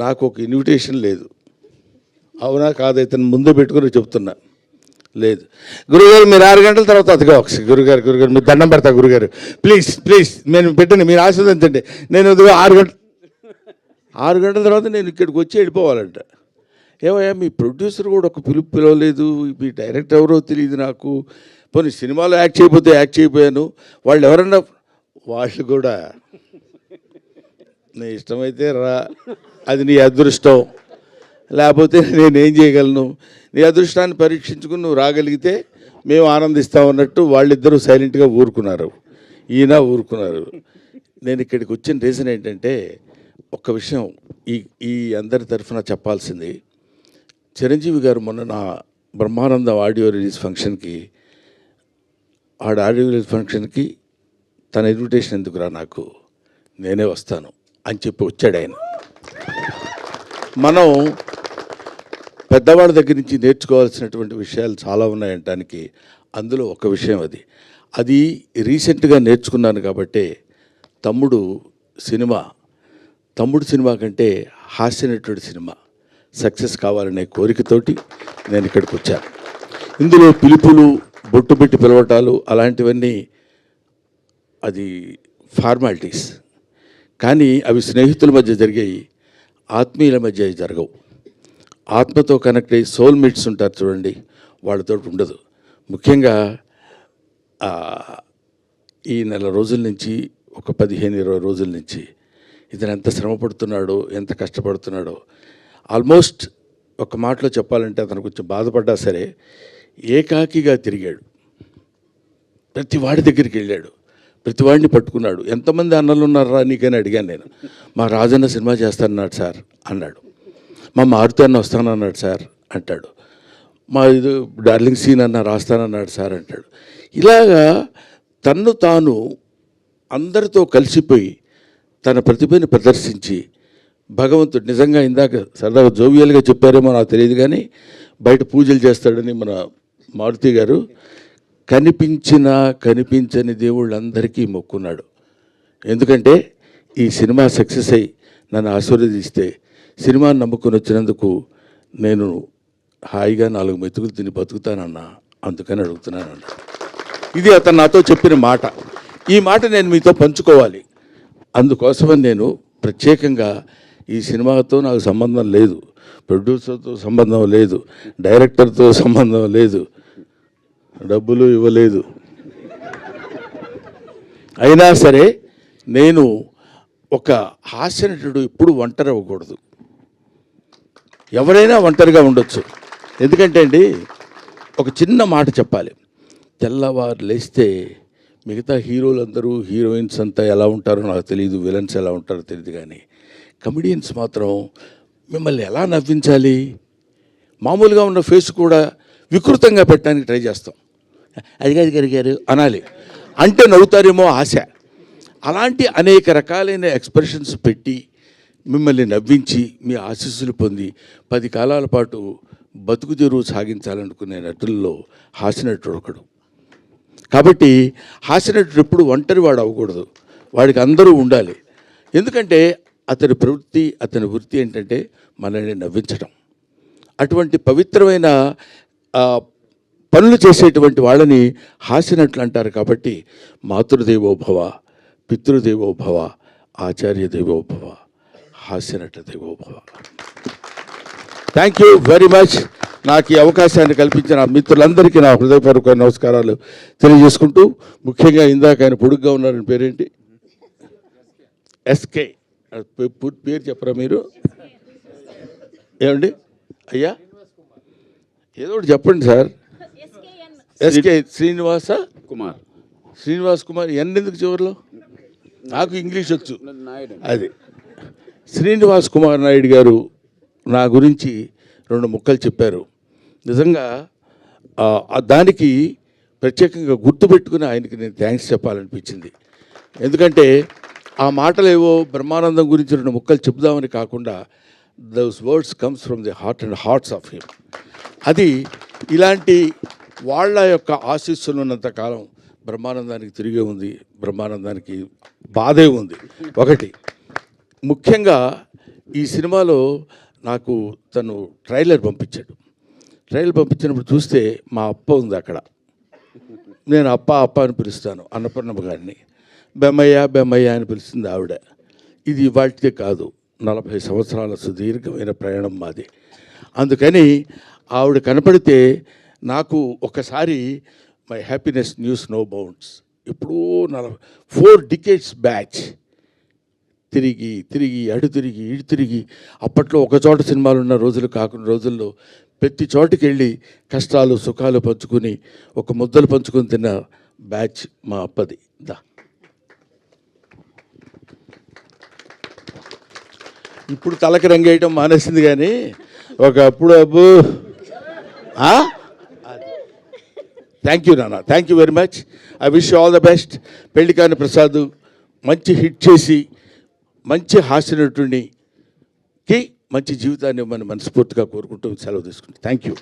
నాకు ఒక ఇన్విటేషన్ లేదు. అవునా కాదు, ఇతను ముందే పెట్టుకుని చెప్తున్నా. లేదు గురుగారు, మీరు 6 గంటల తర్వాత అదిగా ఒకసారి గురుగారు మీరు దండం పెడతా గురుగారు, ప్లీజ్ ప్లీజ్ నేను పెట్టండి, మీరు ఆశీర్వదించండి. నేను 6 గంటల తర్వాత నేను ఇక్కడికి వచ్చి వెళ్ళిపోవాలంట. ఏమయ్యా మీ ప్రొడ్యూసర్ కూడా ఒక పిలవలేదు, మీ డైరెక్టర్ ఎవరో తెలియదు నాకు. పోనీ సినిమాలో యాక్ట్ చేయకపోయాను, వాళ్ళు ఎవరన్నా వాళ్ళు కూడా నీ ఇష్టమైతే రా, అది నీ అదృష్టం, లేకపోతే నేనేం చేయగలను, నీ అదృష్టాన్ని పరీక్షించుకుని నువ్వు రాగలిగితే మేము ఆనందిస్తామన్నట్టు వాళ్ళిద్దరూ సైలెంట్గా ఊరుకున్నారు, ఈయన ఊరుకున్నారు. నేను ఇక్కడికి వచ్చిన రీజన్ ఏంటంటే ఒక్క విషయం ఈ అందరి తరఫున చెప్పాల్సింది. చిరంజీవి గారు మొన్న నా బ్రహ్మానందం ఆడియో రిలీజ్ ఫంక్షన్కి తన ఇన్విటేషన్ ఎందుకురా నాకు, నేనే వస్తాను అని చెప్పి వచ్చాడు ఆయన. మనం పెద్దవాళ్ళ దగ్గర నుంచి నేర్చుకోవాల్సినటువంటి విషయాలు చాలా ఉన్నాయంటానికి అందులో ఒక విషయం అది రీసెంట్గా నేర్చుకున్నాను. కాబట్టి తమ్ముడు సినిమా కంటే హాస్యనటుడి సినిమా సక్సెస్ కావాలనే కోరికతోటి నేను ఇక్కడికి వచ్చాను. ఇందులో పిలుపులు, బొట్టు పెట్టి పిలవటాలు అలాంటివన్నీ అది ఫార్మాలిటీస్, కానీ అవి స్నేహితుల మధ్య జరిగాయి, ఆత్మీయుల మధ్య జరగవు. ఆత్మతో కనెక్ట్ అయ్యి సోల్మేట్స్ ఉంటారు చూడండి, వాళ్ళతో ఉండదు. ముఖ్యంగా ఈ నెల రోజుల నుంచి, ఒక 15-20 రోజుల నుంచి ఇతను ఎంత శ్రమ పడుతున్నాడో, ఎంత కష్టపడుతున్నాడో. ఆల్మోస్ట్ ఒక మాటలో చెప్పాలంటే అతను కొంచెం బాధపడ్డా సరే ఏకాకిగా తిరిగాడు, ప్రతి వాడి దగ్గరికి వెళ్ళాడు, ప్రతి వాడిని పట్టుకున్నాడు. ఎంతమంది అన్నలు ఉన్నారా నీకని అడిగాను నేను. మా రాజన్న సినిమా చేస్తానన్నాడు సార్ అన్నాడు, మా మారుతి అన్న వస్తానన్నాడు సార్ అంటాడు, మా ఇది డార్లింగ్ సీన్ అన్న రాస్తానన్నాడు సార్ అంటాడు. ఇలాగా తన్ను తాను అందరితో కలిసిపోయి తన ప్రతిభని ప్రదర్శించి భగవంతుడు నిజంగా ఇందాక సరదాగా జోవియల్గా చెప్పారేమో నాకు తెలియదు, కానీ బయట పూజలు చేస్తాడని మన మారుతి గారు కనిపించని దేవుళ్ళందరికీ మొక్కున్నాడు. ఎందుకంటే ఈ సినిమా సక్సెస్ అయ్యి నన్ను ఆశీర్వదిస్తే సినిమాని నమ్ముకొని వచ్చినందుకు నేను హాయిగా 4 మెతుకులు తిని బతుకుతానన్నా, అందుకని అడుగుతున్నానన్న. ఇది అతను నాతో చెప్పిన మాట. ఈ మాట నేను మీతో పంచుకోవాలి. అందుకోసమని నేను ప్రత్యేకంగా ఈ సినిమాతో నాకు సంబంధం లేదు, ప్రొడ్యూసర్తో సంబంధం లేదు, డైరెక్టర్తో సంబంధం లేదు, డబ్బులు ఇవ్వలేదు. అయినా సరే నేను ఒక హాస్యనటుడు ఎప్పుడు ఒంటరి అవ్వకూడదు. ఎవరైనా ఒంటరిగా ఉండొచ్చు. ఎందుకంటే అండి ఒక చిన్న మాట చెప్పాలి. తెల్లవారు లేస్తే మిగతా హీరోలందరూ, హీరోయిన్స్ అంతా ఎలా ఉంటారో నాకు తెలియదు, విలన్స్ ఎలా ఉంటారో తెలియదు, కానీ కమెడియన్స్ మాత్రం మిమ్మల్ని ఎలా నవ్వించాలి, మామూలుగా ఉన్న ఫేస్ కూడా వికృతంగా పెట్టడానికి ట్రై చేస్తాం. అదిగాది గారు అనాలి అంటే నవ్వుతారేమో ఆశ. అలాంటి అనేక రకాలైన ఎక్స్ప్రెషన్స్ పెట్టి మిమ్మల్ని నవ్వించి మీ ఆశీస్సులు పొంది 10 కాలాల పాటు బతుకు తెరువు సాగించాలనుకునే నటుల్లో హాస్యనటుడు ఒకడు. కాబట్టి హాస్యనటుడు ఎప్పుడు ఒంటరి వాడు అవ్వకూడదు, వాడికి అందరూ ఉండాలి. ఎందుకంటే అతని ప్రవృత్తి, అతని వృత్తి ఏంటంటే మనల్ని నవ్వించడం. అటువంటి పవిత్రమైన పనులు చేసేటువంటి వాళ్ళని హాస్యనటులు అంటారు. కాబట్టి మాతృదేవోభవ, పితృదేవోభవ, ఆచార్య దేవోభవ, హాస్యనట దేవోభవ. Thank you very much. నాకు ఈ అవకాశాన్ని కల్పించిన మిత్రులందరికీ నా హృదయపూర్వక నమస్కారాలు తెలియజేసుకుంటూ, ముఖ్యంగా ఇందాక ఆయన పొడుగ్గా ఉన్నారని పేరేంటి, ఎస్కే పేరు చెప్పరా మీరు? ఏమండి అయ్యా, ఏదో ఒకటి చెప్పండి సార్. ఎస్కే శ్రీనివాస్ కుమార్. ఎందుకు చివరిలో? నాకు ఇంగ్లీష్ వచ్చు. అది శ్రీనివాస్ కుమార్ నాయుడు గారు నా గురించి 2 ముక్కలు చెప్పారు. నిజంగా దానికి ప్రత్యేకంగా గుర్తుపెట్టుకుని ఆయనకి నేను థ్యాంక్స్ చెప్పాలనిపించింది. ఎందుకంటే ఆ మాటలు ఏవో బ్రహ్మానందం గురించి 2 ముక్కలు చెప్దామని కాకుండా those words comes from the heart and hearts of him. అది ఇలాంటి వాళ్ళ యొక్క ఆశీస్సులు ఉన్నంత కాలం బ్రహ్మానందానికి తిరిగే ఉంది, బ్రహ్మానందానికి బాధే ఉంది. ఒకటి ముఖ్యంగా ఈ సినిమాలో నాకు తను ట్రైలర్ పంపించాడు. ట్రైలర్ పంపించినప్పుడు చూస్తే మా అప్ప ఉంది అక్కడ. నేను అప్ప అప్ప అని పిలుస్తాను అన్నపూర్ణమ్మ గారిని. బెమ్మయ్య బెమ్మయ్య అని పిలుస్తుంది ఆవిడ. ఇది ఇవాళే కాదు, 40 సంవత్సరాల సుదీర్ఘమైన ప్రయాణం మాది. అందుకని ఆవిడ కనపడితే నాకు ఒకసారి my happiness news no bounds. ఎప్పుడో 4 decades బ్యాచ్ తిరిగి తిరిగి అటు తిరిగి ఇటు తిరిగి, అప్పట్లో ఒక చోట సినిమాలు ఉన్న రోజులు కాకుండా రోజుల్లో ప్రతి చోటుకి వెళ్ళి కష్టాలు సుఖాలు పంచుకుని ఒక ముద్దలు పంచుకొని తిన్న బ్యాచ్ మా అప్పది. ఇప్పుడు తలకి రంగేయటం మానేసింది, కానీ ఒకప్పుడు అబ్బు. థ్యాంక్ యూ నాన్న, thank you very much. I wish all the best. పెళ్లికాని ప్రసాద్ మంచి హిట్ చేసి మంచి హాస్యనటుడికి మంచి జీవితాన్ని ఇవ్వమని మనస్ఫూర్తిగా కోరుకుంటూ సెలవు తీసుకుంటాం. Thank you.